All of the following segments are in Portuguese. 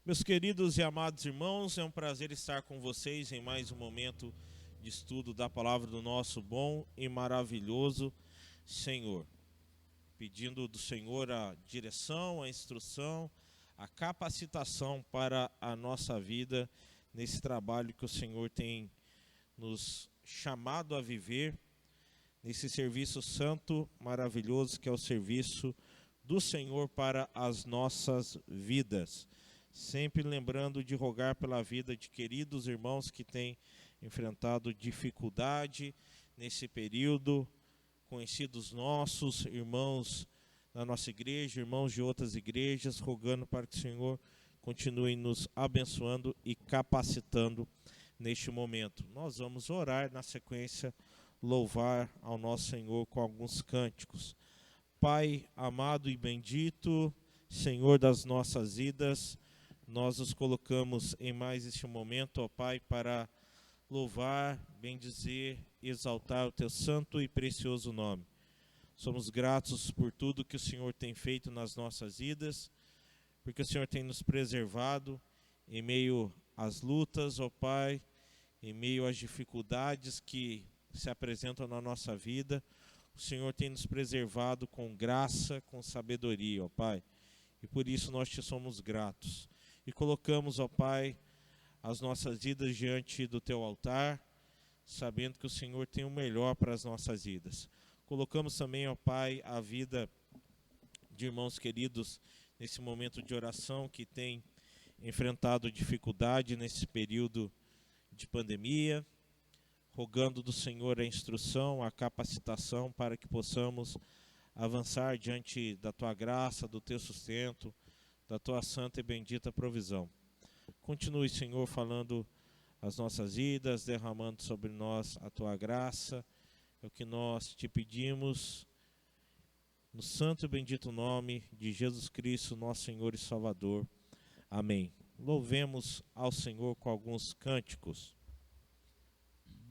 Meus queridos e amados irmãos, é um prazer estar com vocês em mais um momento de estudo da palavra do nosso bom e maravilhoso Senhor. Pedindo do Senhor a direção, a instrução, a capacitação para a nossa vida nesse trabalho que o Senhor tem nos chamado a viver, nesse serviço santo, maravilhoso, que é o serviço do Senhor para as nossas vidas. Sempre lembrando de rogar pela vida de queridos irmãos que têm enfrentado dificuldade nesse período, conhecidos nossos, irmãos da nossa igreja, irmãos de outras igrejas, rogando para que o Senhor continue nos abençoando e capacitando neste momento. Nós vamos orar, na sequência, louvar ao nosso Senhor com alguns cânticos. Pai amado e bendito, Senhor das nossas vidas, nós nos colocamos em mais este momento, ó Pai, para louvar, bendizer, exaltar o Teu santo e precioso nome. Somos gratos por tudo que o Senhor tem feito nas nossas vidas, porque o Senhor tem nos preservado em meio às lutas, ó Pai, em meio às dificuldades que se apresentam na nossa vida. O Senhor tem nos preservado com graça, com sabedoria, ó Pai, e por isso nós te somos gratos. E colocamos, ó Pai, as nossas vidas diante do Teu altar, sabendo que o Senhor tem o melhor para as nossas vidas. Colocamos também, ó Pai, a vida de irmãos queridos nesse momento de oração que tem enfrentado dificuldade nesse período de pandemia, rogando do Senhor a instrução, a capacitação para que possamos avançar diante da Tua graça, do Teu sustento, da Tua santa e bendita provisão. Continue, Senhor, falando as nossas vidas, derramando sobre nós a Tua graça. É o que nós te pedimos, no santo e bendito nome de Jesus Cristo, nosso Senhor e Salvador. Amém. Louvemos ao Senhor com alguns cânticos.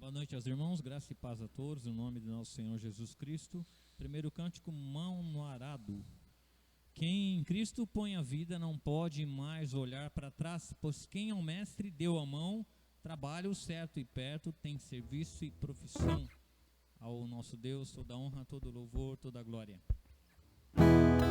Boa noite aos irmãos, graça e paz a todos, em nome de nosso Senhor Jesus Cristo. Primeiro cântico, mão no arado. Quem em Cristo põe a vida não pode mais olhar para trás, pois quem ao mestre deu a mão, trabalho certo e perto, tem serviço e profissão. Ao nosso Deus, toda honra, todo louvor, toda glória. Profissão.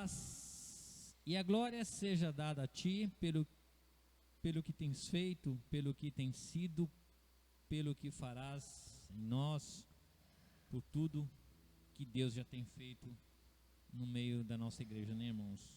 paz e a glória seja dada a Ti pelo que tens feito, pelo que tens sido, pelo que farás em nós, por tudo que Deus já tem feito no meio da nossa igreja, né, irmãos?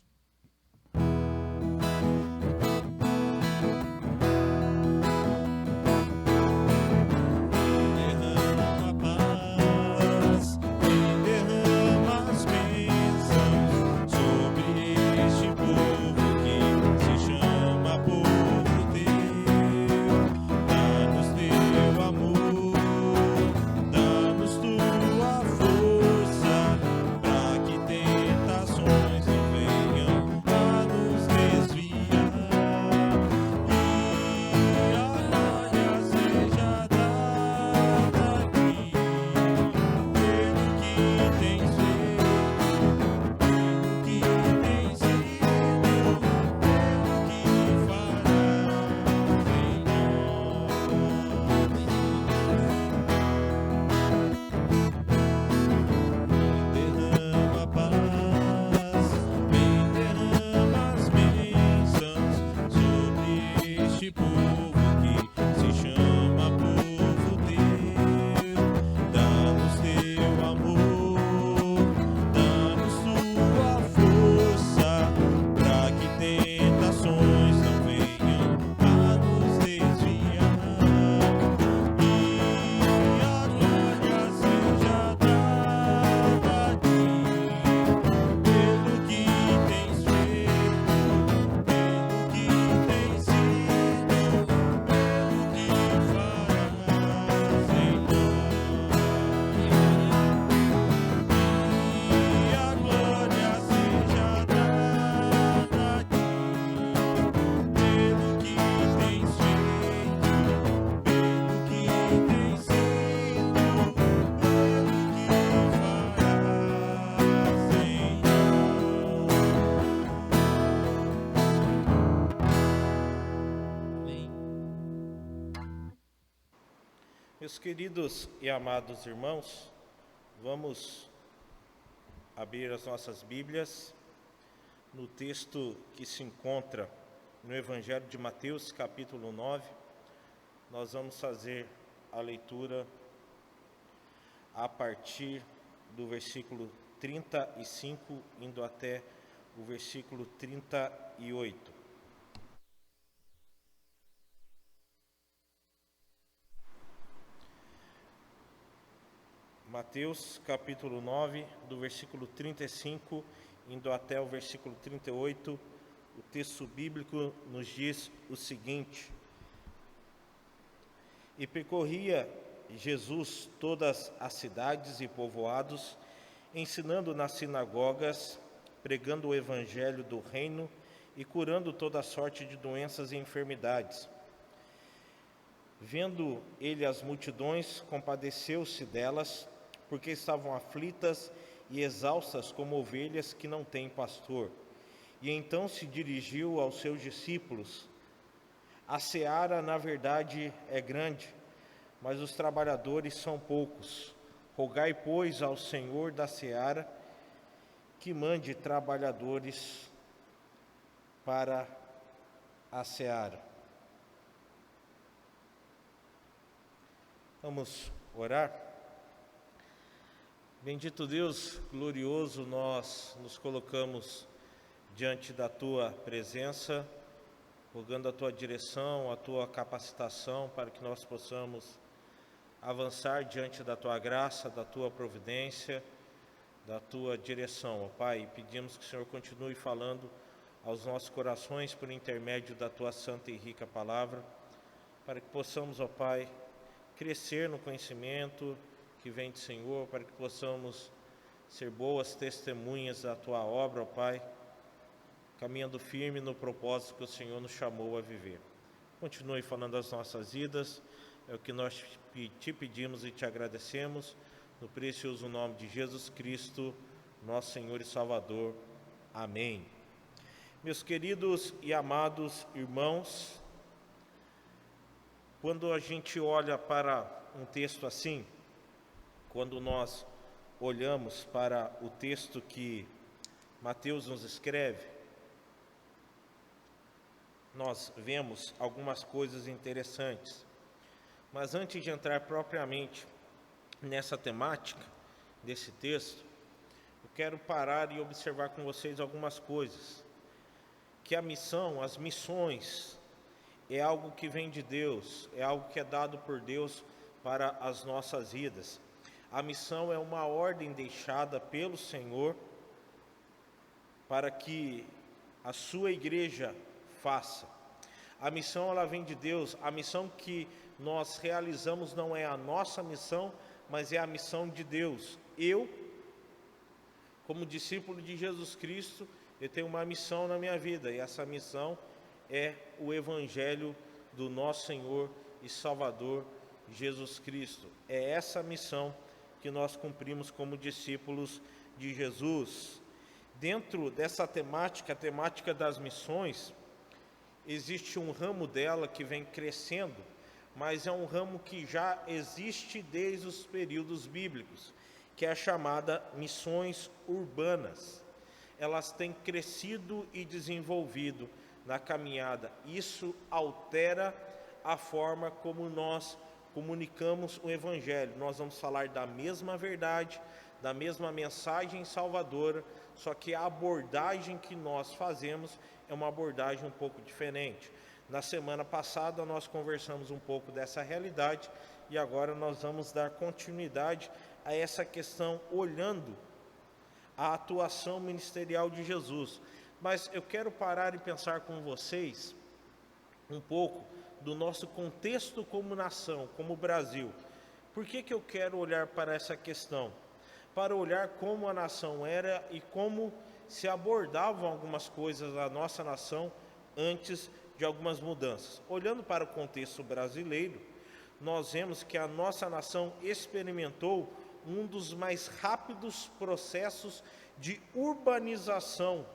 Meus queridos e amados irmãos, vamos abrir as nossas Bíblias no texto que se encontra no Evangelho de Mateus, capítulo 9. Nós vamos fazer a leitura a partir do versículo 35, indo até o versículo 38. Mateus capítulo 9, do versículo 35, indo até o versículo 38, o texto bíblico nos diz o seguinte: E percorria Jesus todas as cidades e povoados, ensinando nas sinagogas, pregando o evangelho do reino e curando toda sorte de doenças e enfermidades. Vendo ele as multidões, compadeceu-se delas, porque estavam aflitas e exaustas como ovelhas que não têm pastor. E então se dirigiu aos seus discípulos: A seara, na verdade, é grande, mas os trabalhadores são poucos. Rogai, pois, ao Senhor da seara que mande trabalhadores para a seara. Vamos orar? Bendito Deus, glorioso, nós nos colocamos diante da Tua presença, rogando a Tua direção, a Tua capacitação, para que nós possamos avançar diante da Tua graça, da Tua providência, da Tua direção, ó Pai. Pedimos que o Senhor continue falando aos nossos corações por intermédio da Tua santa e rica palavra, para que possamos, ó Pai, crescer no conhecimento que vem do Senhor, para que possamos ser boas testemunhas da Tua obra, ó Pai, caminhando firme no propósito que o Senhor nos chamou a viver. Continue falando as nossas vidas, é o que nós te pedimos e te agradecemos, no precioso nome de Jesus Cristo, nosso Senhor e Salvador. Amém. Meus queridos e amados irmãos, quando a gente olha para um texto assim, quando nós olhamos para o texto que Mateus nos escreve, nós vemos algumas coisas interessantes. Mas antes de entrar propriamente nessa temática desse texto, eu quero parar e observar com vocês algumas coisas. Que a missão, as missões, é algo que vem de Deus, é algo que é dado por Deus para as nossas vidas. A missão é uma ordem deixada pelo Senhor para que a sua igreja faça. A missão, ela vem de Deus. A missão que nós realizamos não é a nossa missão, mas é a missão de Deus. Eu, como discípulo de Jesus Cristo, eu tenho uma missão na minha vida, e essa missão é o Evangelho do nosso Senhor e Salvador Jesus Cristo. É essa missão que nós cumprimos como discípulos de Jesus. Dentro dessa temática, a temática das missões, existe um ramo dela que vem crescendo, mas é um ramo que já existe desde os períodos bíblicos, que é a chamada missões urbanas. Elas têm crescido e desenvolvido na caminhada. Isso altera a forma como nós comunicamos o Evangelho. Nós vamos falar da mesma verdade, da mesma mensagem salvadora, só que a abordagem que nós fazemos é uma abordagem um pouco diferente. Na semana passada nós conversamos um pouco dessa realidade e agora nós vamos dar continuidade a essa questão olhando a atuação ministerial de Jesus. Mas eu quero parar e pensar com vocês um pouco do nosso contexto como nação, como Brasil. Por que eu quero olhar para essa questão? Para olhar como a nação era e como se abordavam algumas coisas da nossa nação antes de algumas mudanças. Olhando para o contexto brasileiro, nós vemos que a nossa nação experimentou um dos mais rápidos processos de urbanização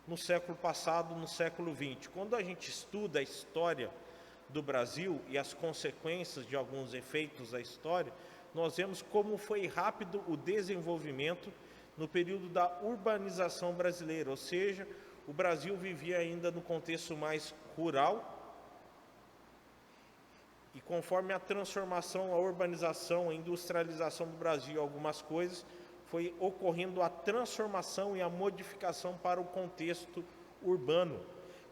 no século passado, no século XX. Quando a gente estuda a história do Brasil e as consequências de alguns efeitos da história, nós vemos como foi rápido o desenvolvimento no período da urbanização brasileira, ou seja, o Brasil vivia ainda no contexto mais rural, e conforme a transformação, a urbanização, a industrialização do Brasil, algumas coisas, foi ocorrendo a transformação e a modificação para o contexto urbano.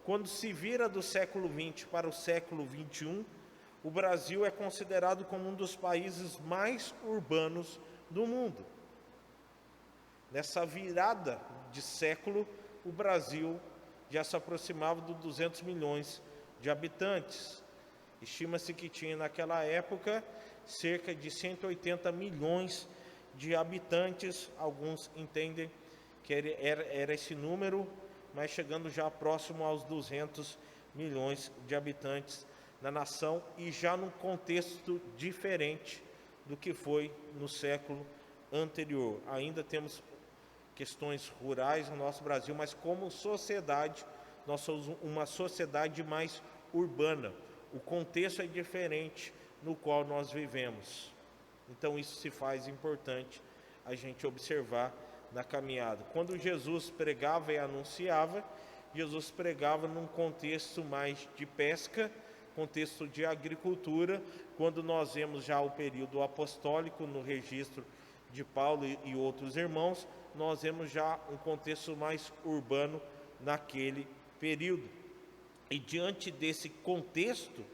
Quando se vira do século XX para o século XXI, o Brasil é considerado como um dos países mais urbanos do mundo. Nessa virada de século, o Brasil já se aproximava dos 200 milhões de habitantes. Estima-se que tinha naquela época cerca de 180 milhões de habitantes. Alguns entendem que era esse número, mas chegando já próximo aos 200 milhões de habitantes na nação e já num contexto diferente do que foi no século anterior. Ainda temos questões rurais no nosso Brasil, mas como sociedade, nós somos uma sociedade mais urbana. O contexto é diferente no qual nós vivemos. Então isso se faz importante a gente observar na caminhada. Quando Jesus pregava e anunciava, Jesus pregava num contexto mais de pesca, contexto de agricultura. Quando nós vemos já o período apostólico no registro de Paulo e outros irmãos, nós vemos já um contexto mais urbano naquele período. E diante desse contexto,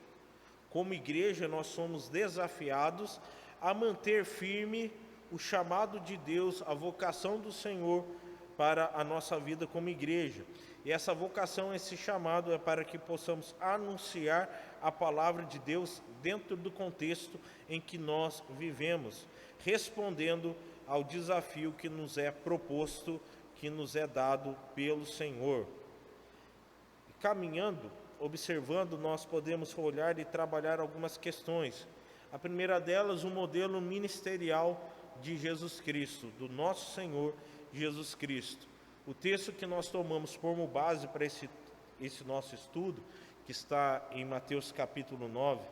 como igreja, nós somos desafiados a manter firme o chamado de Deus, a vocação do Senhor para a nossa vida como igreja. E essa vocação, esse chamado é para que possamos anunciar a palavra de Deus dentro do contexto em que nós vivemos, respondendo ao desafio que nos é proposto, que nos é dado pelo Senhor. Caminhando, observando, nós podemos olhar e trabalhar algumas questões. A primeira delas, o modelo ministerial de Jesus Cristo, do nosso Senhor Jesus Cristo. O texto que nós tomamos como base para esse nosso estudo, que está em Mateus capítulo 9,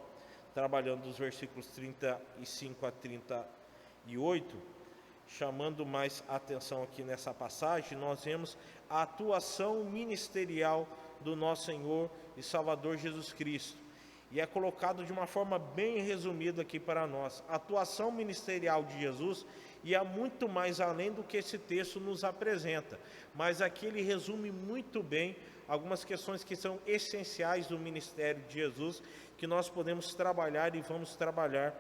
trabalhando dos versículos 35 a 38, chamando mais atenção aqui nessa passagem, nós vemos a atuação ministerial do nosso Senhor e Salvador Jesus Cristo. E é colocado de uma forma bem resumida aqui para nós. A atuação ministerial de Jesus ia muito mais além do que esse texto nos apresenta. Mas aqui ele resume muito bem algumas questões que são essenciais do ministério de Jesus, que nós podemos trabalhar e vamos trabalhar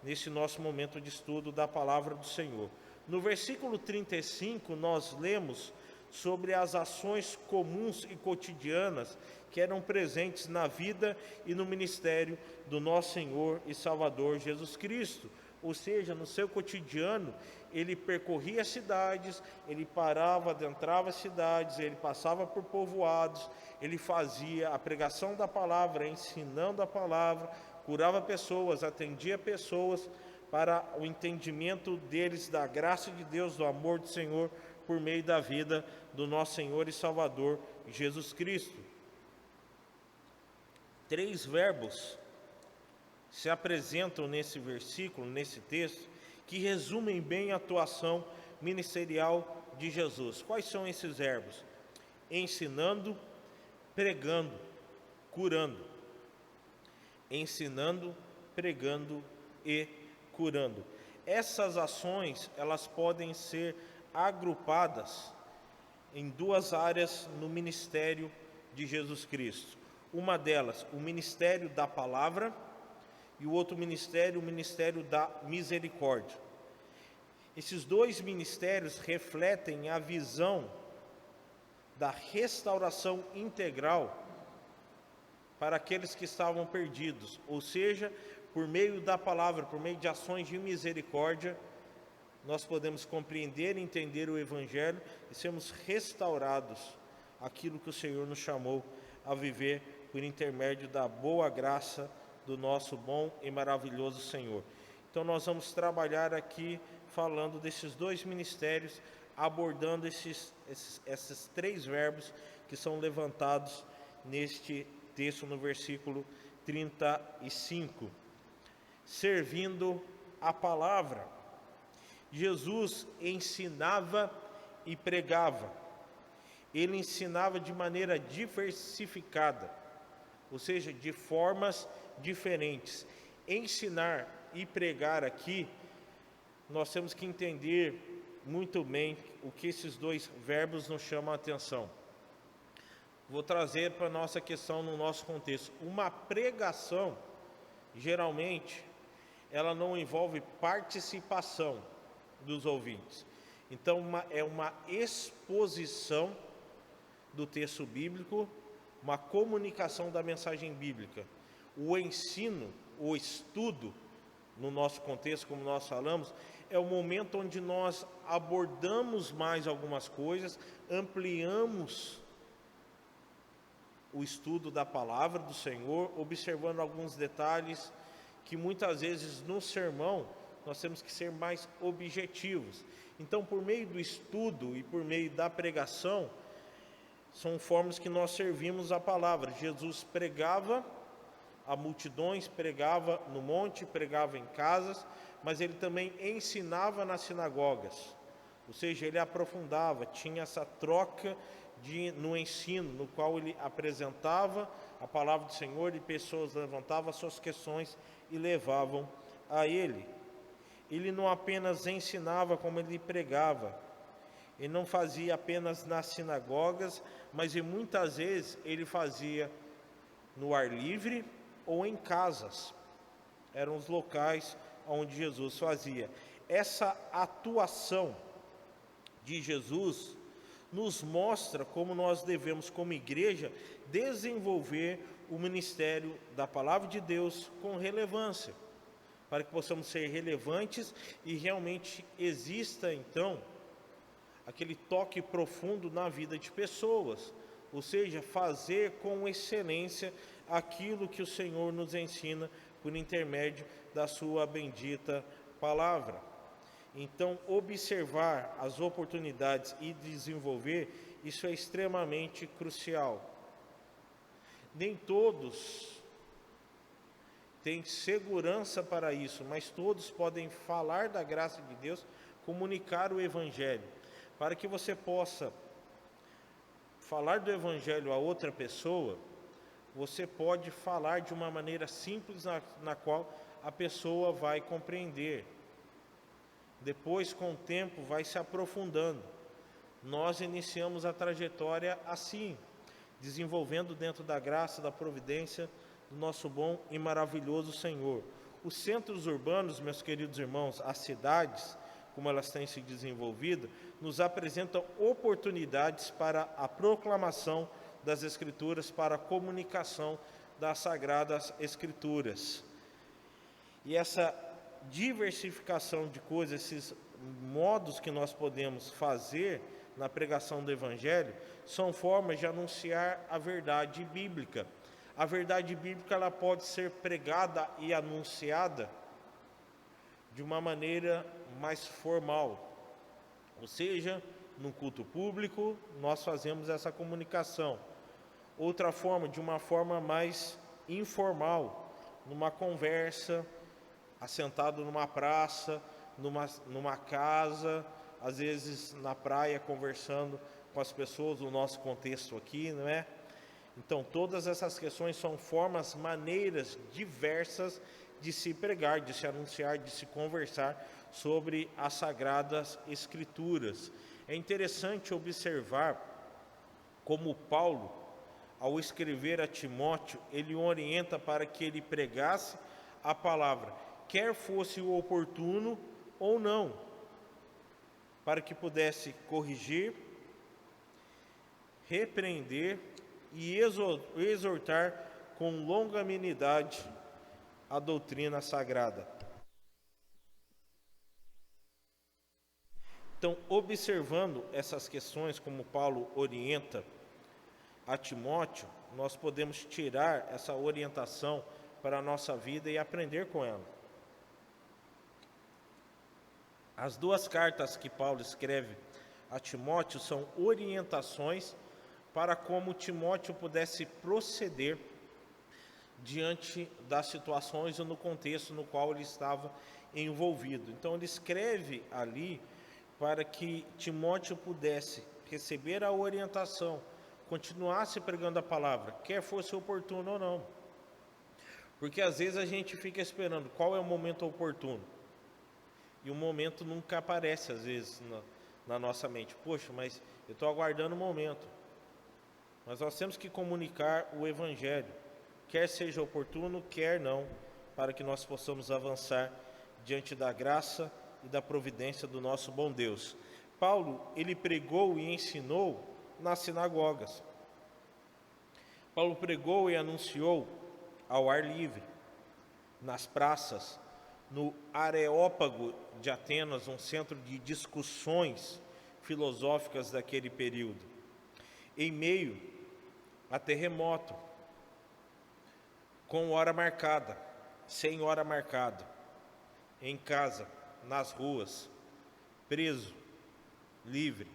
nesse nosso momento de estudo da palavra do Senhor. No versículo 35, nós lemos sobre as ações comuns e cotidianas que eram presentes na vida e no ministério do nosso Senhor e Salvador Jesus Cristo. Ou seja, no seu cotidiano, ele percorria cidades, ele parava, adentrava cidades, ele passava por povoados, ele fazia a pregação da palavra, ensinando a palavra, curava pessoas, atendia pessoas para o entendimento deles da graça de Deus, do amor do Senhor, por meio da vida do nosso Senhor e Salvador Jesus Cristo. 3 verbos se apresentam nesse versículo, nesse texto, que resumem bem a atuação ministerial de Jesus. Quais são esses verbos? Ensinando, pregando, curando. Ensinando, pregando e curando. Essas ações, elas podem ser agrupadas em 2 áreas no ministério de Jesus Cristo. Uma delas, o ministério da palavra, e o outro ministério, o ministério da misericórdia. Esses 2 ministérios refletem a visão da restauração integral para aqueles que estavam perdidos, ou seja, por meio da palavra, por meio de ações de misericórdia, nós podemos compreender e entender o Evangelho e sermos restaurados aquilo que o Senhor nos chamou a viver por intermédio da boa graça do nosso bom e maravilhoso Senhor. Então nós vamos trabalhar aqui falando desses 2 ministérios, abordando esses 3 verbos que são levantados neste texto no versículo 35. Servindo a palavra. Jesus ensinava e pregava. Ele ensinava de maneira diversificada, ou seja, de formas diferentes. Ensinar e pregar aqui, nós temos que entender muito bem o que esses 2 verbos nos chamam a atenção. Vou trazer para a nossa questão no nosso contexto. Uma pregação, geralmente, ela não envolve participação dos ouvintes. Então, é uma exposição do texto bíblico, uma comunicação da mensagem bíblica. O ensino, o estudo, no nosso contexto, como nós falamos, é o momento onde nós abordamos mais algumas coisas, ampliamos o estudo da palavra do Senhor, observando alguns detalhes que muitas vezes no sermão nós temos que ser mais objetivos. Então, por meio do estudo e por meio da pregação, são formas que nós servimos a palavra. Jesus pregava a multidões, pregava no monte, pregava em casas, mas ele também ensinava nas sinagogas. Ou seja, ele aprofundava, tinha essa troca no ensino, no qual ele apresentava a palavra do Senhor e pessoas levantavam suas questões e levavam a ele. Ele não apenas ensinava, como ele pregava. Ele não fazia apenas nas sinagogas, mas muitas vezes ele fazia no ar livre ou em casas. Eram os locais onde Jesus fazia. Essa atuação de Jesus nos mostra como nós devemos, como igreja, desenvolver o ministério da palavra de Deus com relevância, para que possamos ser relevantes e realmente exista, então, aquele toque profundo na vida de pessoas, ou seja, fazer com excelência aquilo que o Senhor nos ensina por intermédio da sua bendita palavra. Então, observar as oportunidades e desenvolver, isso é extremamente crucial. Nem todos têm segurança para isso, mas todos podem falar da graça de Deus comunicar o Evangelho. Para que você possa falar do Evangelho a outra pessoa, você pode falar de uma maneira simples na qual a pessoa vai compreender. Depois, com o tempo, vai se aprofundando. Nós iniciamos a trajetória assim, desenvolvendo dentro da graça, da providência do nosso bom e maravilhoso Senhor. Os centros urbanos, meus queridos irmãos, as cidades, como elas têm se desenvolvido, nos apresentam oportunidades para a proclamação das Escrituras, para a comunicação das Sagradas Escrituras. E essa diversificação de coisas, esses modos que nós podemos fazer na pregação do Evangelho, são formas de anunciar a verdade bíblica. A verdade bíblica ela pode ser pregada e anunciada de uma maneira mais formal, ou seja, no culto público nós fazemos essa comunicação. Outra forma, de uma forma mais informal, numa conversa, assentado numa praça, numa casa, às vezes na praia, conversando com as pessoas, no nosso contexto aqui, não é? Então, todas essas questões são formas, maneiras diversas de se pregar, de se anunciar, de se conversar sobre as Sagradas Escrituras. É interessante observar como Paulo, ao escrever a Timóteo, ele o orienta para que ele pregasse a palavra, quer fosse o oportuno ou não, para que pudesse corrigir, repreender e exortar com longanimidade a doutrina sagrada. Então, observando essas questões, como Paulo orienta a Timóteo, nós podemos tirar essa orientação para a nossa vida e aprender com ela. As duas cartas que Paulo escreve a Timóteo são orientações para como Timóteo pudesse proceder diante das situações ou no contexto no qual ele estava envolvido. Então ele escreve ali para que Timóteo pudesse receber a orientação, continuasse pregando a palavra, quer fosse oportuno ou não. Porque às vezes a gente fica esperando qual é o momento oportuno. E o momento nunca aparece, às vezes, na nossa mente. Poxa, mas eu estou aguardando o momento. Mas nós temos que comunicar o Evangelho, quer seja oportuno, quer não, para que nós possamos avançar diante da graça e da providência do nosso bom Deus. Paulo, ele pregou e ensinou nas sinagogas. Paulo pregou e anunciou ao ar livre, nas praças, no Areópago de Atenas, um centro de discussões filosóficas daquele período, em meio a terremoto, com hora marcada, sem hora marcada, em casa, nas ruas, preso, livre.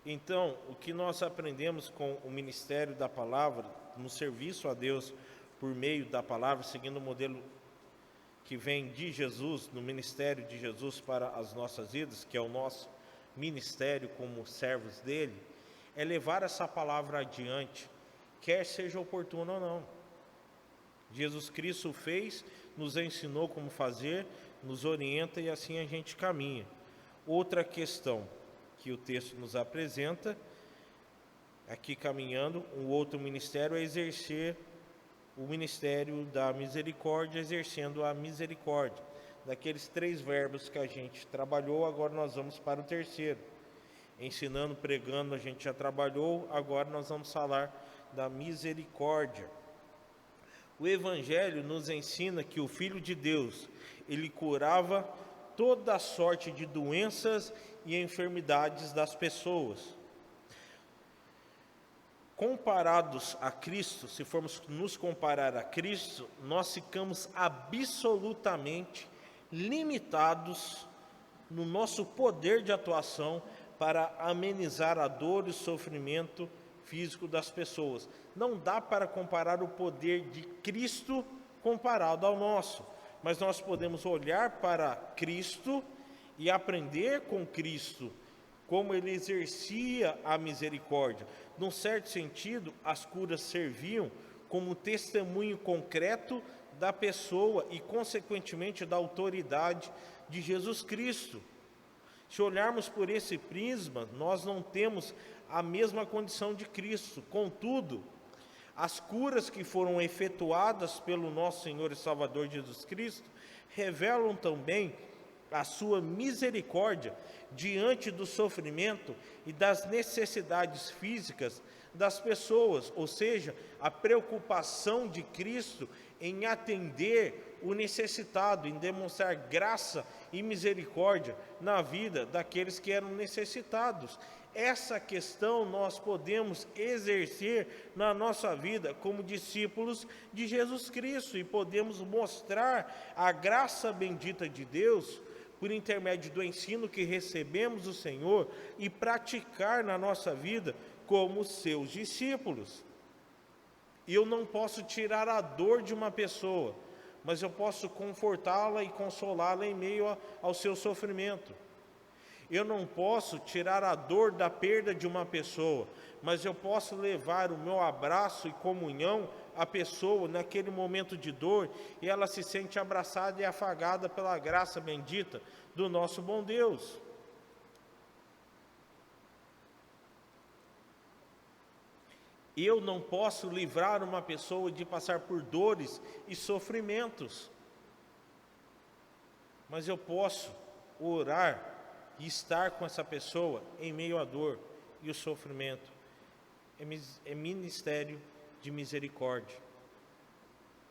Então, o que nós aprendemos com o ministério da palavra, no serviço a Deus por meio da palavra, seguindo o modelo que vem de Jesus, no ministério de Jesus para as nossas vidas, que é o nosso ministério como servos dele, é levar essa palavra adiante, quer seja oportuno ou não. Jesus Cristo fez, nos ensinou como fazer, nos orienta e assim a gente caminha. Outra questão que o texto nos apresenta, aqui caminhando, um outro ministério é exercer o ministério da misericórdia, exercendo a misericórdia. Daqueles 3 verbos que a gente trabalhou, agora nós vamos para o terceiro. Ensinando, pregando, a gente já trabalhou, agora nós vamos falar da misericórdia. O Evangelho nos ensina que o Filho de Deus, ele curava toda a sorte de doenças e enfermidades das pessoas. Comparados a Cristo, se formos nos comparar a Cristo, nós ficamos absolutamente limitados no nosso poder de atuação para amenizar a dor e o sofrimento físico das pessoas. Não dá para comparar o poder de Cristo comparado ao nosso, mas nós podemos olhar para Cristo e aprender com Cristo como ele exercia a misericórdia. Num certo sentido, as curas serviam como testemunho concreto da pessoa e, consequentemente, da autoridade de Jesus Cristo. Se olharmos por esse prisma, nós não temos a mesma condição de Cristo. Contudo, as curas que foram efetuadas pelo nosso Senhor e Salvador Jesus Cristo revelam também a sua misericórdia diante do sofrimento e das necessidades físicas das pessoas, ou seja, a preocupação de Cristo em atender o necessitado, em demonstrar graça e misericórdia na vida daqueles que eram necessitados. Essa questão nós podemos exercer na nossa vida como discípulos de Jesus Cristo e podemos mostrar a graça bendita de Deus por intermédio do ensino que recebemos do Senhor e praticar na nossa vida como seus discípulos. Eu não posso tirar a dor de uma pessoa, mas eu posso confortá-la e consolá-la em meio ao seu sofrimento. Eu não posso tirar a dor da perda de uma pessoa, mas eu posso levar o meu abraço e comunhão à pessoa naquele momento de dor e ela se sente abraçada e afagada pela graça bendita do nosso bom Deus. Eu não posso livrar uma pessoa de passar por dores e sofrimentos, mas eu posso orar e estar com essa pessoa em meio à dor e o sofrimento. É ministério de misericórdia,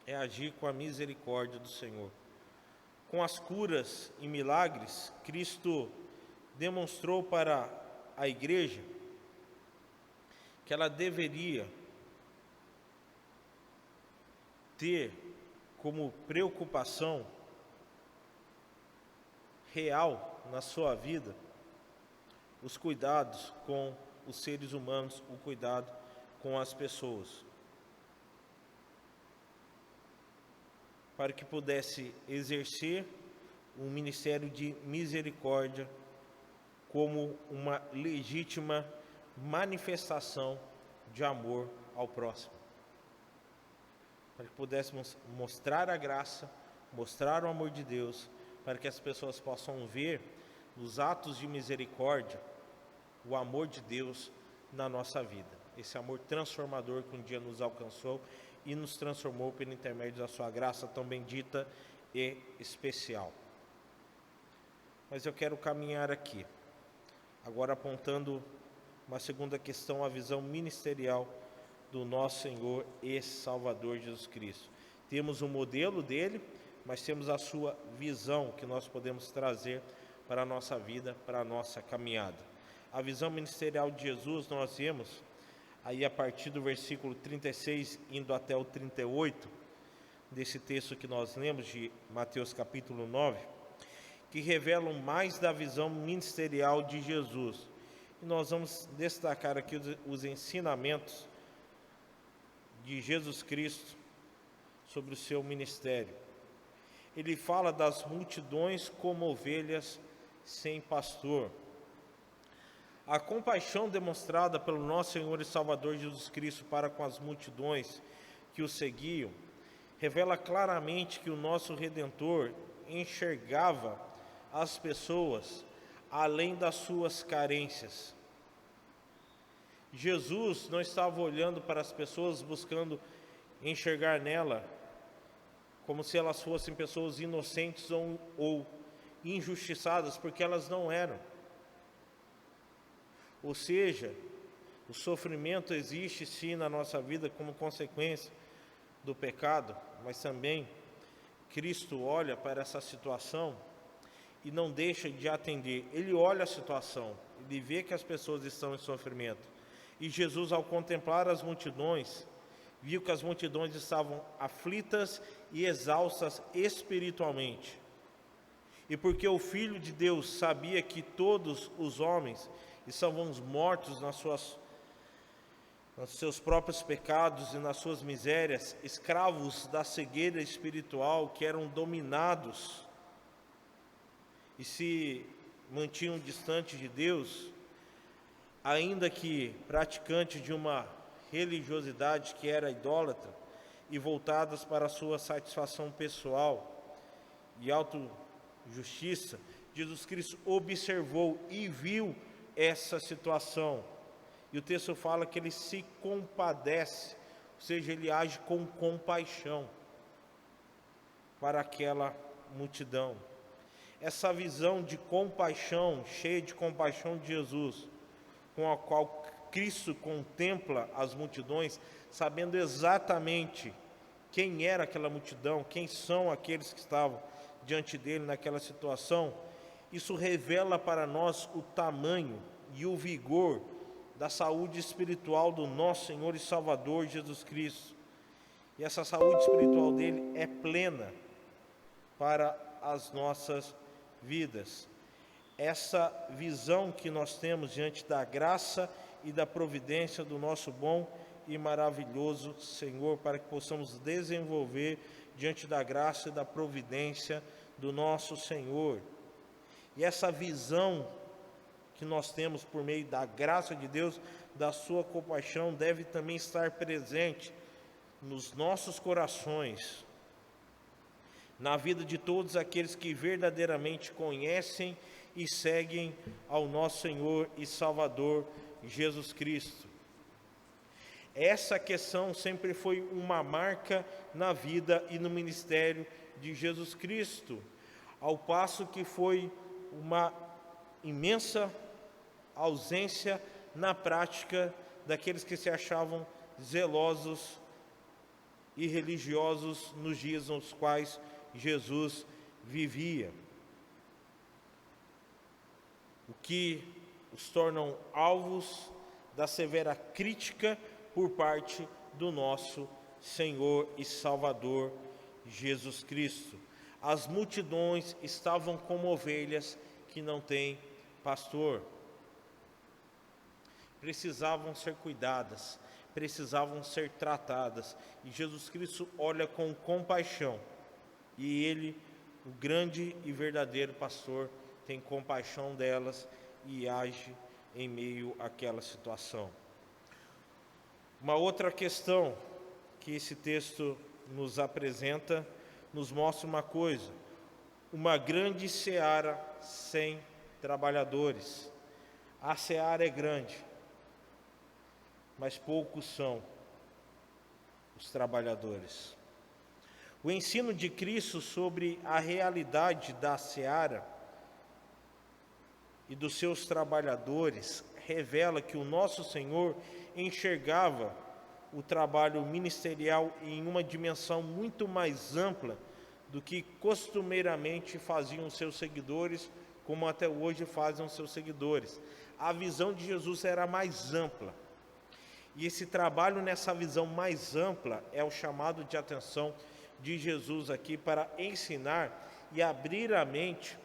é agir com a misericórdia do Senhor. Com as curas e milagres, Cristo demonstrou para a igreja que ela deveria ter como preocupação real na sua vida os cuidados com os seres humanos, o cuidado com as pessoas, para que pudesse exercer um ministério de misericórdia como uma legítima manifestação de amor ao próximo, para que pudéssemos mostrar a graça, mostrar o amor de Deus, para que as pessoas possam ver nos atos de misericórdia o amor de Deus na nossa vida, esse amor transformador que um dia nos alcançou e nos transformou pelo intermédio da sua graça tão bendita e especial. Mas eu quero caminhar aqui, agora apontando uma segunda questão, a visão ministerial do nosso Senhor e Salvador Jesus Cristo. Temos um modelo dele, mas temos a sua visão que nós podemos trazer para a nossa vida, para a nossa caminhada. A visão ministerial de Jesus nós vemos aí a partir do versículo 36, indo até o 38, desse texto que nós lemos de Mateus capítulo 9, que revelam mais da visão ministerial de Jesus. E nós vamos destacar aqui os ensinamentos de Jesus Cristo sobre o seu ministério. Ele fala das multidões como ovelhas sem pastor. A compaixão demonstrada pelo nosso Senhor e Salvador Jesus Cristo para com as multidões que o seguiam, revela claramente que o nosso Redentor enxergava as pessoas além das suas carências. Jesus não estava olhando para as pessoas buscando enxergar nela como se elas fossem pessoas inocentes ou injustiçadas, porque elas não eram. Ou seja, o sofrimento existe sim na nossa vida como consequência do pecado, mas também Cristo olha para essa situação e não deixa de atender. Ele olha a situação, ele vê que as pessoas estão em sofrimento. E Jesus, ao contemplar as multidões, viu que as multidões estavam aflitas e exaustas espiritualmente. E porque o Filho de Deus sabia que todos os homens estavam mortos nos seus próprios pecados e nas suas misérias, escravos da cegueira espiritual, que eram dominados e se mantinham distante de Deus, ainda que praticantes de uma religiosidade que era idólatra e voltadas para a sua satisfação pessoal e autojustiça, Jesus Cristo observou e viu essa situação. E o texto fala que ele se compadece, ou seja, ele age com compaixão para aquela multidão. Essa visão de compaixão, cheia de compaixão de Jesus, com a qual Cristo contempla as multidões, sabendo exatamente quem era aquela multidão, quem são aqueles que estavam diante dele naquela situação, isso revela para nós o tamanho e o vigor da saúde espiritual do nosso Senhor e Salvador Jesus Cristo. E essa saúde espiritual dele é plena para as nossas vidas. Essa visão que nós temos diante da graça e da providência do nosso bom e maravilhoso Senhor, para que possamos desenvolver diante da graça e da providência do nosso Senhor. E essa visão que nós temos por meio da graça de Deus, da sua compaixão, deve também estar presente nos nossos corações, na vida de todos aqueles que verdadeiramente conhecem e seguem ao nosso Senhor e Salvador Jesus Cristo. Essa questão sempre foi uma marca na vida e no ministério de Jesus Cristo, ao passo que foi uma imensa ausência na prática daqueles que se achavam zelosos e religiosos nos dias nos quais Jesus vivia, o que os tornam alvos da severa crítica por parte do nosso Senhor e Salvador Jesus Cristo. As multidões estavam como ovelhas que não têm pastor. Precisavam ser cuidadas, precisavam ser tratadas, e Jesus Cristo olha com compaixão, e Ele, o grande e verdadeiro pastor, tem compaixão delas e age em meio àquela situação. Uma outra questão que esse texto nos apresenta, nos mostra uma coisa: uma grande seara sem trabalhadores. A seara é grande, mas poucos são os trabalhadores. O ensino de Cristo sobre a realidade da seara e dos seus trabalhadores revela que o nosso Senhor enxergava o trabalho ministerial em uma dimensão muito mais ampla do que costumeiramente faziam os seus seguidores, como até hoje fazem os seus seguidores. A visão de Jesus era mais ampla. E esse trabalho nessa visão mais ampla é o chamado de atenção de Jesus aqui para ensinar e abrir a mente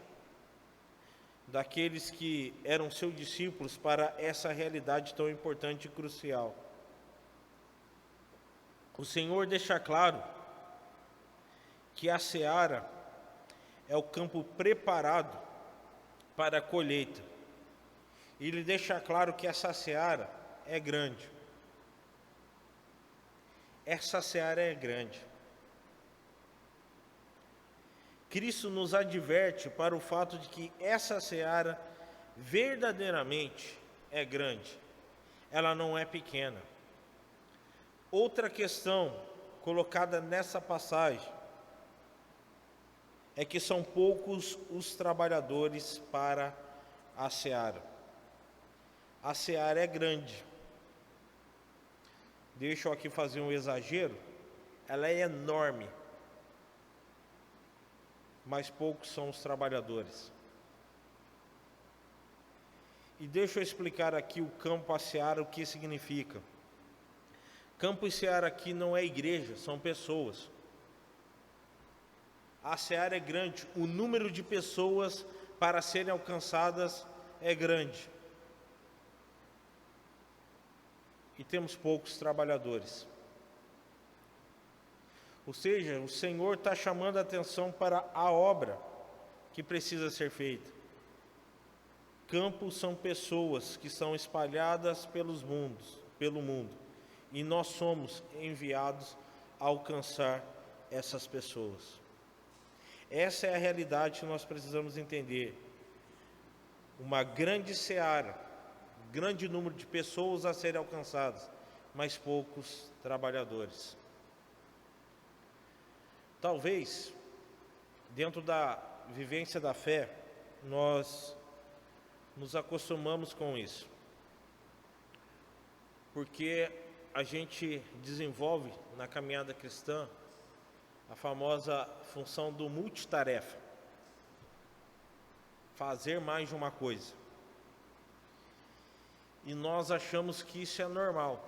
daqueles que eram seus discípulos para essa realidade tão importante e crucial. O Senhor deixa claro que a seara é o campo preparado para a colheita. E Ele deixa claro que essa seara é grande. Essa seara é grande. Cristo nos adverte para o fato de que essa seara verdadeiramente é grande. Ela não é pequena. Outra questão colocada nessa passagem é que são poucos os trabalhadores para a seara. A seara é grande. Deixa eu aqui fazer um exagero. Ela é enorme, mas poucos são os trabalhadores. E deixa eu explicar aqui o campo, a seara, o que significa. Campo e seara aqui não é igreja, são pessoas. A seara é grande, o número de pessoas para serem alcançadas é grande. E temos poucos trabalhadores. Ou seja, o Senhor está chamando a atenção para a obra que precisa ser feita. campo são pessoas que são espalhadas pelo mundo, e nós somos enviados a alcançar essas pessoas. Essa é a realidade que nós precisamos entender. Uma grande seara, grande número de pessoas a serem alcançadas, mas poucos trabalhadores. Talvez, dentro da vivência da fé, nós nos acostumamos com isso, porque a gente desenvolve na caminhada cristã a famosa função do multitarefa, fazer mais de uma coisa, e nós achamos que isso é normal,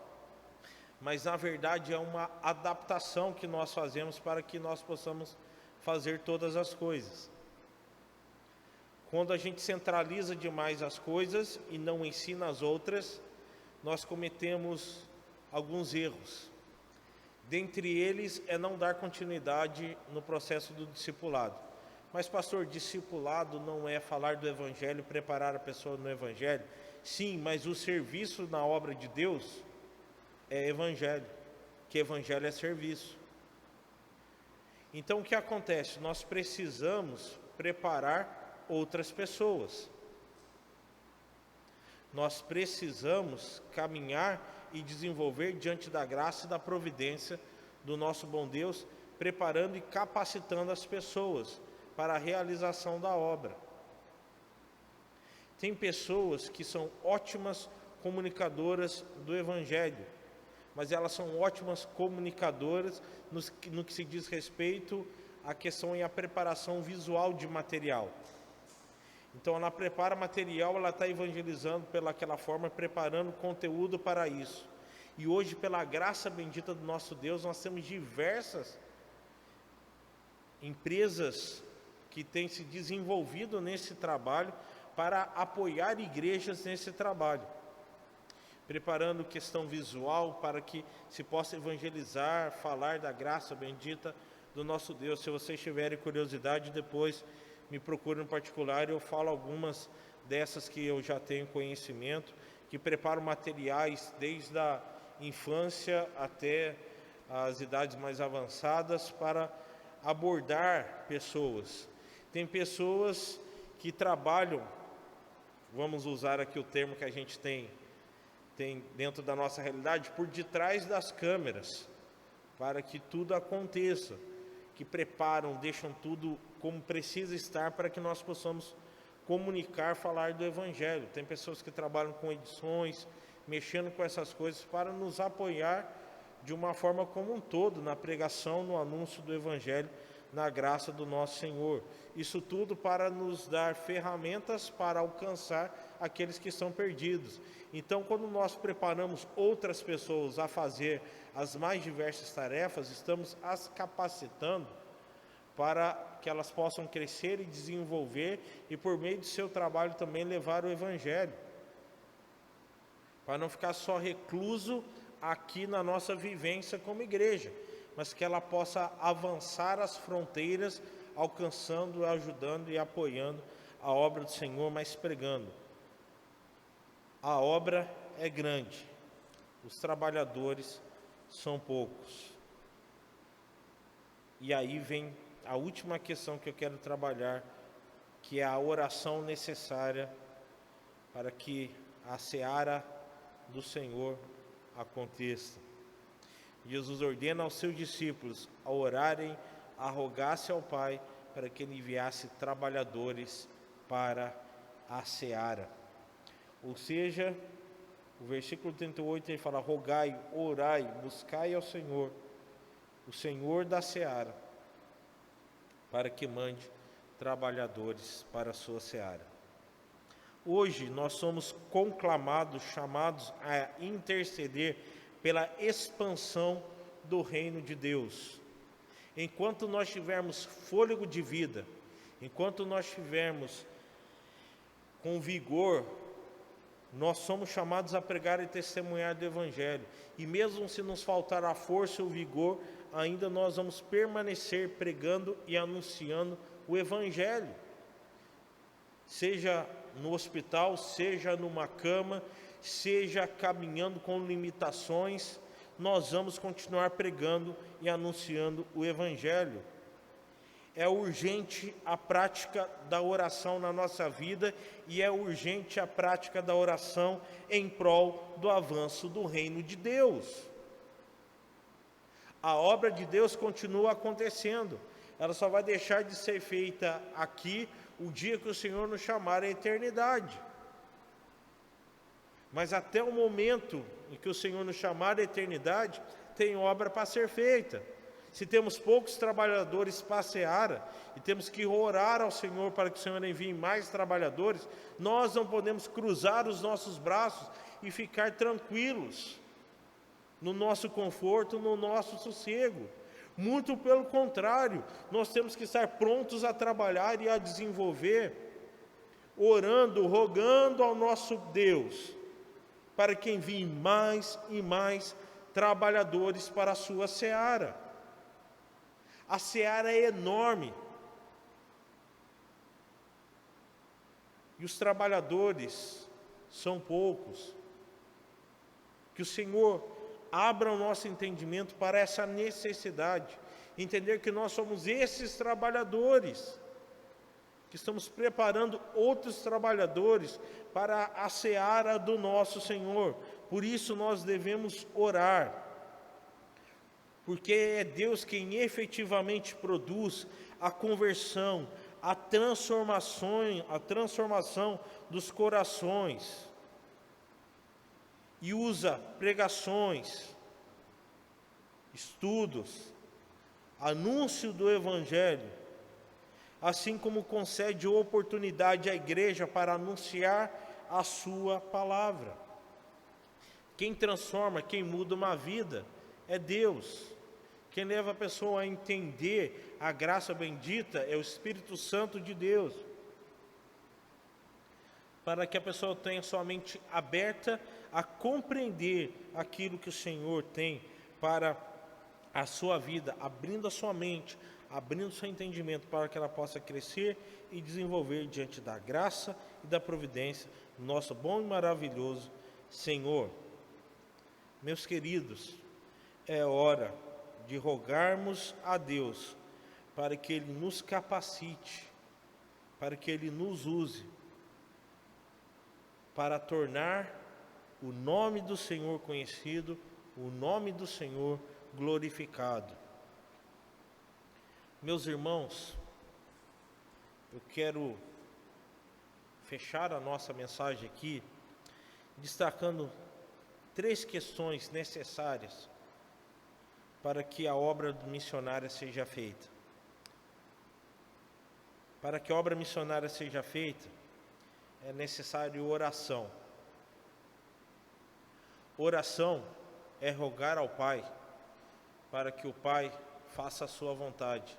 mas na verdade é uma adaptação que nós fazemos para que nós possamos fazer todas as coisas. Quando a gente centraliza demais as coisas e não ensina as outras, nós cometemos alguns erros. Dentre eles é não dar continuidade no processo do discipulado. Mas, pastor, discipulado não é falar do Evangelho, preparar a pessoa no Evangelho? Sim, mas o serviço na obra de Deus é Evangelho, que Evangelho é serviço. Então, o que acontece? Nós precisamos preparar outras pessoas. Nós precisamos caminhar e desenvolver diante da graça e da providência do nosso bom Deus, preparando e capacitando as pessoas para a realização da obra. Tem pessoas que são ótimas comunicadoras do Evangelho, mas elas são ótimas comunicadoras no que se diz respeito à questão e à preparação visual de material. Então ela prepara material, ela está evangelizando pelaquela forma, preparando conteúdo para isso. E hoje, pela graça bendita do nosso Deus, nós temos diversas empresas que têm se desenvolvido nesse trabalho para apoiar igrejas nesse trabalho, preparando questão visual para que se possa evangelizar, falar da graça bendita do nosso Deus. Se vocês tiverem curiosidade, depois me procure no particular, eu falo algumas dessas que eu já tenho conhecimento, que preparam materiais desde a infância até as idades mais avançadas para abordar pessoas. Tem pessoas que trabalham, vamos usar aqui o termo que a gente tem dentro da nossa realidade, por detrás das câmeras, para que tudo aconteça, que preparam, deixam tudo como precisa estar para que nós possamos comunicar, falar do Evangelho. Tem pessoas que trabalham com edições, mexendo com essas coisas para nos apoiar de uma forma como um todo na pregação, no anúncio do Evangelho, na graça do nosso Senhor. Isso tudo para nos dar ferramentas para alcançar aqueles que estão perdidos. Então, quando nós preparamos outras pessoas a fazer as mais diversas tarefas, estamos as capacitando para que elas possam crescer e desenvolver e, por meio do seu trabalho, também levar o Evangelho, para não ficar só recluso aqui na nossa vivência como igreja, mas que ela possa avançar as fronteiras, alcançando, ajudando e apoiando a obra do Senhor, mas pregando. A obra é grande, os trabalhadores são poucos. E aí vem a última questão que eu quero trabalhar, que é a oração necessária para que a seara do Senhor aconteça. Jesus ordena aos seus discípulos a orarem, a rogar-se ao Pai para que Ele enviasse trabalhadores para a seara. Ou seja, o versículo 38 ele fala: rogai, orai, buscai ao Senhor, o Senhor da seara, para que mande trabalhadores para a sua seara. Hoje nós somos conclamados, chamados a interceder pela expansão do reino de Deus. Enquanto nós tivermos fôlego de vida, enquanto nós tivermos com vigor, nós somos chamados a pregar e testemunhar do Evangelho. E mesmo se nos faltar a força e o vigor, ainda nós vamos permanecer pregando e anunciando o Evangelho. Seja no hospital, seja numa cama, seja caminhando com limitações, nós vamos continuar pregando e anunciando o Evangelho. É urgente a prática da oração na nossa vida e é urgente a prática da oração em prol do avanço do reino de Deus. A obra de Deus continua acontecendo, ela só vai deixar de ser feita aqui o dia que o Senhor nos chamar à eternidade. Mas até o momento em que o Senhor nos chamar à eternidade, tem obra para ser feita. Se temos poucos trabalhadores para a seara, e temos que orar ao Senhor para que o Senhor envie mais trabalhadores, nós não podemos cruzar os nossos braços e ficar tranquilos, no nosso conforto, no nosso sossego. Muito pelo contrário, nós temos que estar prontos a trabalhar e a desenvolver, orando, rogando ao nosso Deus, para que envie mais e mais trabalhadores para a sua seara. A seara é enorme. E os trabalhadores são poucos. Que o Senhor abra o nosso entendimento para essa necessidade. Entender que nós somos esses trabalhadores, que estamos preparando outros trabalhadores para a seara do nosso Senhor. Por isso nós devemos orar. Porque é Deus quem efetivamente produz a conversão, a transformação dos corações. E usa pregações, estudos, anúncio do Evangelho, assim como concede oportunidade à igreja para anunciar a sua palavra. Quem transforma, quem muda uma vida é Deus. Quem leva a pessoa a entender a graça bendita é o Espírito Santo de Deus. Para que a pessoa tenha sua mente aberta a compreender aquilo que o Senhor tem para a sua vida, abrindo a sua mente, abrindo o seu entendimento para que ela possa crescer e desenvolver diante da graça e da providência do nosso bom e maravilhoso Senhor. Meus queridos, é hora de rogarmos a Deus para que Ele nos capacite, para que Ele nos use, para tornar o nome do Senhor conhecido, o nome do Senhor glorificado. Meus irmãos, eu quero fechar a nossa mensagem aqui, destacando 3 questões necessárias para que a obra missionária seja feita. Para que a obra missionária seja feita, é necessário oração. Oração é rogar ao Pai, para que o Pai faça a sua vontade,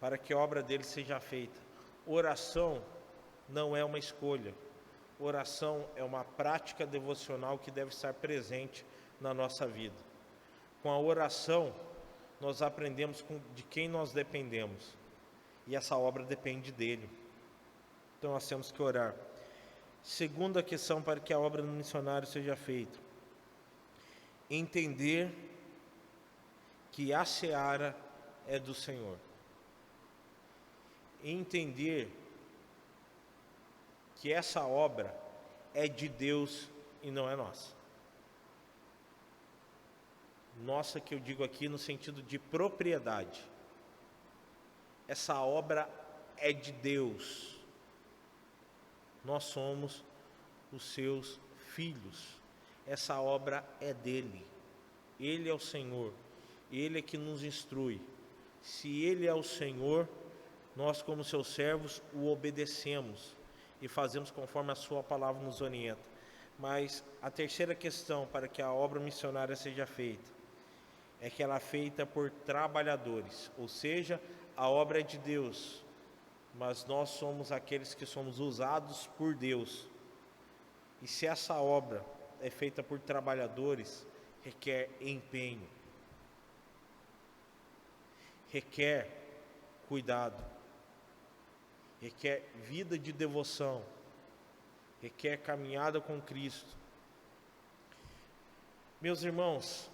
para que a obra dele seja feita. Oração não é uma escolha. Oração é uma prática devocional que deve estar presente na nossa vida. Com a oração, nós aprendemos de quem nós dependemos. E essa obra depende dele. Então nós temos que orar. Segunda questão para que a obra do missionário seja feita: entender que a seara é do Senhor. Entender que essa obra é de Deus e não é nossa. Nossa, que eu digo aqui no sentido de propriedade. Essa obra é de Deus. Nós somos os seus filhos. Essa obra é dele. Ele é o Senhor. Ele é que nos instrui. Se Ele é o Senhor, nós como seus servos o obedecemos e fazemos conforme a sua palavra nos orienta. Mas a terceira questão para que a obra missionária seja feita é que ela é feita por trabalhadores, ou seja, a obra é de Deus, mas nós somos aqueles que somos usados por Deus. E se essa obra é feita por trabalhadores, requer empenho, requer cuidado, requer vida de devoção, requer caminhada com Cristo. Meus irmãos,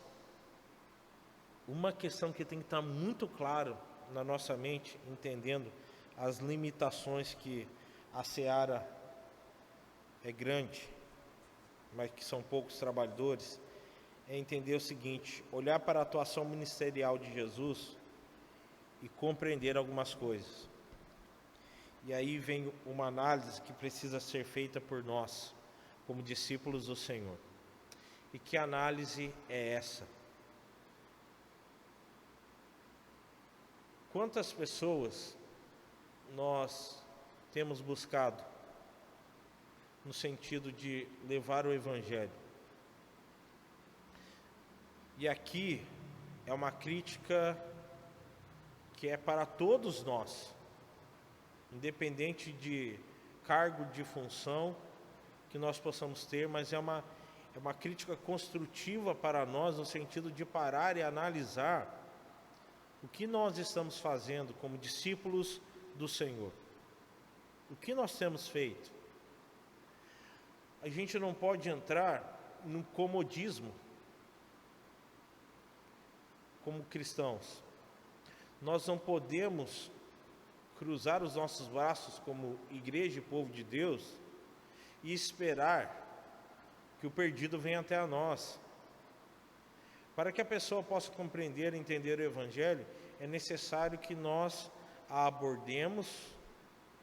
uma questão que tem que estar muito claro na nossa mente, entendendo as limitações que a seara é grande, mas que são poucos trabalhadores, é entender o seguinte: olhar para a atuação ministerial de Jesus e compreender algumas coisas. E aí vem uma análise que precisa ser feita por nós, como discípulos do Senhor. E que análise é essa? Quantas pessoas nós temos buscado no sentido de levar o Evangelho? E aqui é uma crítica que é para todos nós, independente de cargo, de função que nós possamos ter, mas é uma crítica construtiva para nós, no sentido de parar e analisar o que nós estamos fazendo como discípulos do Senhor. O que nós temos feito? A gente não pode entrar no comodismo como cristãos. Nós não podemos cruzar os nossos braços como igreja e povo de Deus e esperar que o perdido venha até a nós. Para que a pessoa possa compreender e entender o Evangelho, é necessário que nós a abordemos,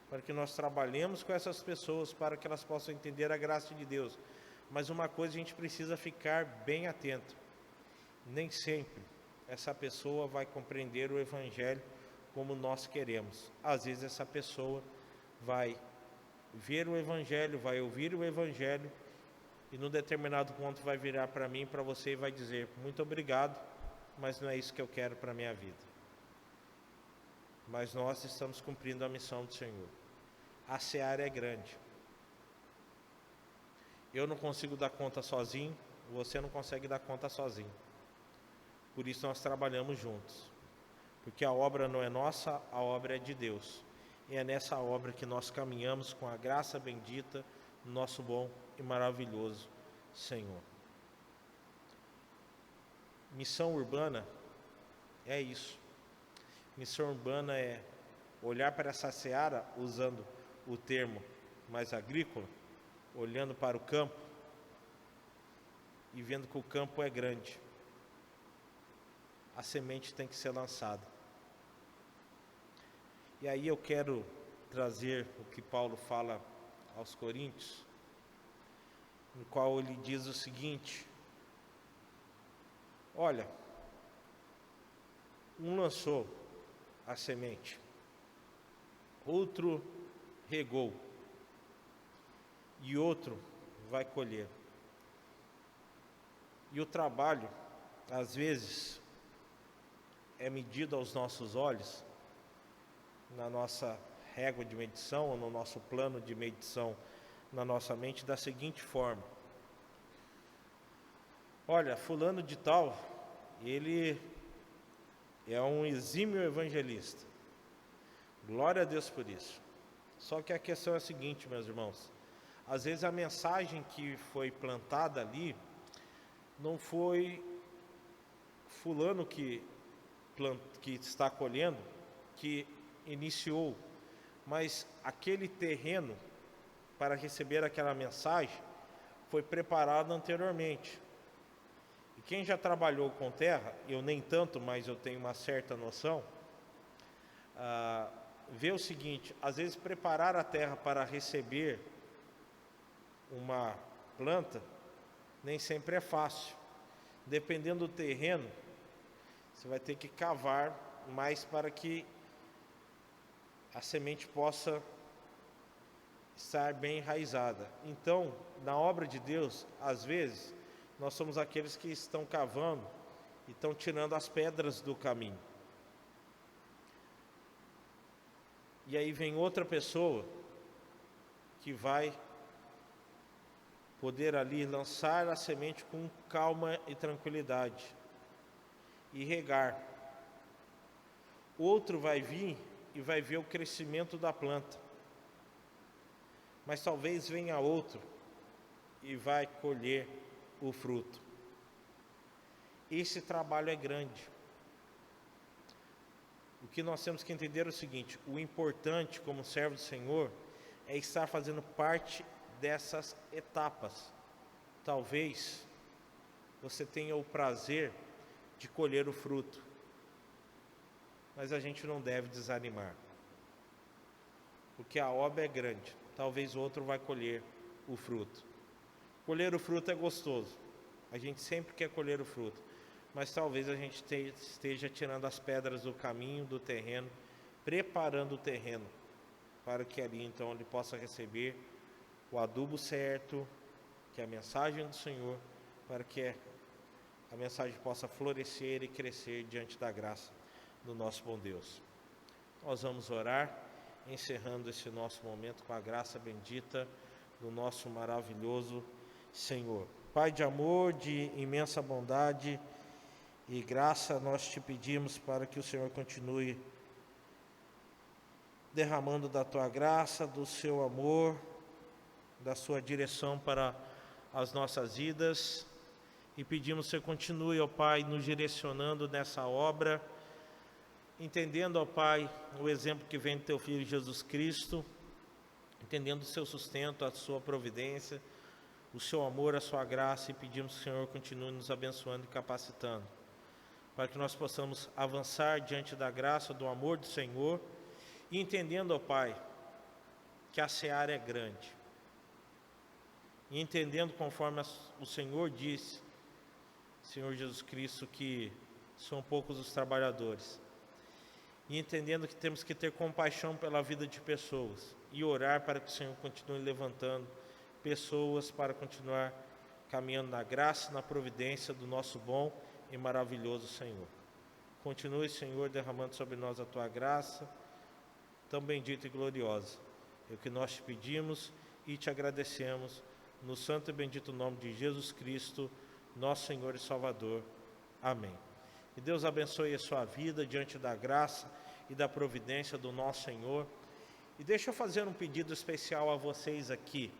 para que nós trabalhemos com essas pessoas, para que elas possam entender a graça de Deus. Mas uma coisa a gente precisa ficar bem atento: nem sempre essa pessoa vai compreender o Evangelho como nós queremos. Às vezes essa pessoa vai ver o Evangelho, vai ouvir o Evangelho, e num determinado ponto vai virar para mim e para você e vai dizer: muito obrigado, mas não é isso que eu quero para a minha vida. Mas nós estamos cumprindo a missão do Senhor. A seara é grande. Eu não consigo dar conta sozinho, você não consegue dar conta sozinho. Por isso nós trabalhamos juntos. Porque a obra não é nossa, a obra é de Deus. E é nessa obra que nós caminhamos com a graça bendita do nosso bom e maravilhoso Senhor. Missão urbana é isso. Missão urbana é olhar para essa seara, usando o termo mais agrícola, olhando para o campo e vendo que o campo é grande. A semente tem que ser lançada. E aí eu quero trazer o que Paulo fala aos Coríntios, no qual ele diz o seguinte: olha, um lançou a semente, outro regou e outro vai colher. E o trabalho, às vezes, é medido aos nossos olhos, na nossa régua de medição, ou no nosso plano de medição na nossa mente, da seguinte forma: olha, fulano de tal, ele é um exímio evangelista, glória a Deus por isso. Só que a questão é a seguinte, meus irmãos: às vezes a mensagem que foi plantada ali não foi fulano que está colhendo, que iniciou, mas aquele terreno para receber aquela mensagem foi preparado anteriormente. E quem já trabalhou com terra, eu nem tanto, mas eu tenho uma certa noção, vê o seguinte: às vezes preparar a terra para receber uma planta nem sempre é fácil. Dependendo do terreno, você vai ter que cavar mais para que a semente possa estar bem enraizada. Então, na obra de Deus, às vezes, nós somos aqueles que estão cavando e estão tirando as pedras do caminho. E aí vem outra pessoa que vai poder ali lançar a semente com calma e tranquilidade e regar. Outro vai vir e vai ver o crescimento da planta. mas talvez venha outro e vai colher o fruto. Esse trabalho é grande. O que nós temos que entender é o seguinte: o importante como servo do Senhor é estar fazendo parte dessas etapas. Talvez você tenha o prazer de colher o fruto, mas a gente não deve desanimar, porque a obra é grande. Talvez outro vai colher o fruto. Colher o fruto é gostoso, a gente sempre quer colher o fruto, mas talvez a gente esteja tirando as pedras do caminho, do terreno, preparando o terreno para que ali então ele possa receber o adubo certo, que é a mensagem do Senhor, para que a mensagem possa florescer e crescer diante da graça do nosso bom Deus. Nós vamos orar, encerrando esse nosso momento com a graça bendita do nosso maravilhoso Senhor. Pai de amor, de imensa bondade e graça, nós te pedimos para que o Senhor continue derramando da tua graça, do seu amor, da sua direção para as nossas vidas, e pedimos que você continue, ó Pai, nos direcionando nessa obra, entendendo, ó Pai, o exemplo que vem do teu Filho Jesus Cristo, entendendo o seu sustento, a sua providência, o seu amor, a sua graça, e pedimos que o Senhor continue nos abençoando e capacitando, para que nós possamos avançar diante da graça, do amor do Senhor, e entendendo, ó Pai, que a seara é grande, e entendendo conforme o Senhor disse, Senhor Jesus Cristo, que são poucos os trabalhadores, e entendendo que temos que ter compaixão pela vida de pessoas, e orar para que o Senhor continue levantando pessoas para continuar caminhando na graça e na providência do nosso bom e maravilhoso Senhor. Continue, Senhor, derramando sobre nós a tua graça, tão bendita e gloriosa. É o que nós te pedimos e te agradecemos, no santo e bendito nome de Jesus Cristo, nosso Senhor e Salvador. Amém. Que Deus abençoe a sua vida diante da graça e da providência do nosso Senhor. E deixa eu fazer um pedido especial a vocês aqui,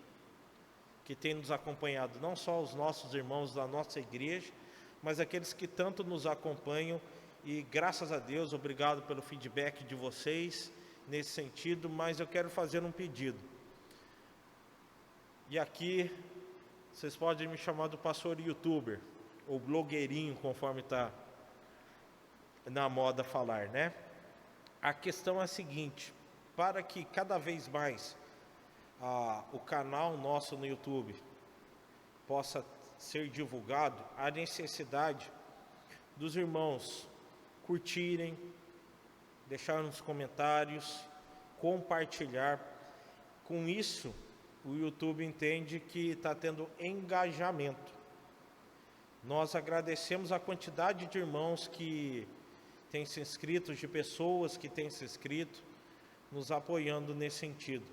que têm nos acompanhado, não só os nossos irmãos da nossa igreja, mas aqueles que tanto nos acompanham, e graças a Deus, obrigado pelo feedback de vocês nesse sentido, mas eu quero fazer um pedido. E aqui, vocês podem me chamar do pastor youtuber, ou blogueirinho, conforme está na moda falar, né? A questão é a seguinte: para que cada vez mais o canal nosso no YouTube possa ser divulgado, há necessidade dos irmãos curtirem, deixar nos comentários, compartilhar. Com isso, o YouTube entende que está tendo engajamento. Nós agradecemos a quantidade de irmãos que têm se inscrito, de pessoas que têm se inscrito, nos apoiando nesse sentido.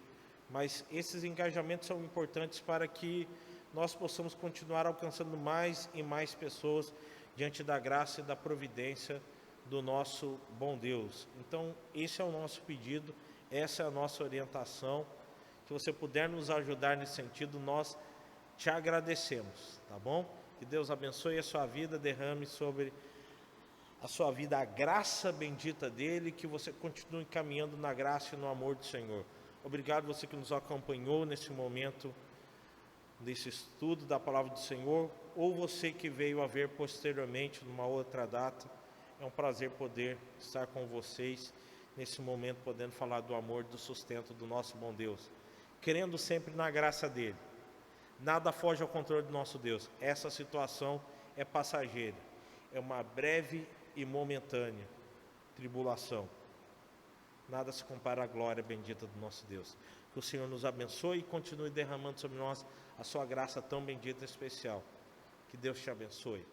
Mas esses engajamentos são importantes para que nós possamos continuar alcançando mais e mais pessoas diante da graça e da providência do nosso bom Deus. Então, esse é o nosso pedido, essa é a nossa orientação. Se você puder nos ajudar nesse sentido, nós te agradecemos, tá bom? Que Deus abençoe a sua vida, derrame sobre a sua vida a graça bendita dele, que você continue caminhando na graça e no amor do Senhor. Obrigado você que nos acompanhou nesse momento, desse estudo da palavra do Senhor, ou você que veio a ver posteriormente numa outra data. É um prazer poder estar com vocês nesse momento, podendo falar do amor, do sustento do nosso bom Deus, crendo sempre na graça dele. Nada foge ao controle do nosso Deus. Essa situação é passageira, é uma breve e momentânea tribulação. Nada se compara à glória bendita do nosso Deus. Que o Senhor nos abençoe e continue derramando sobre nós a sua graça tão bendita e especial. Que Deus te abençoe.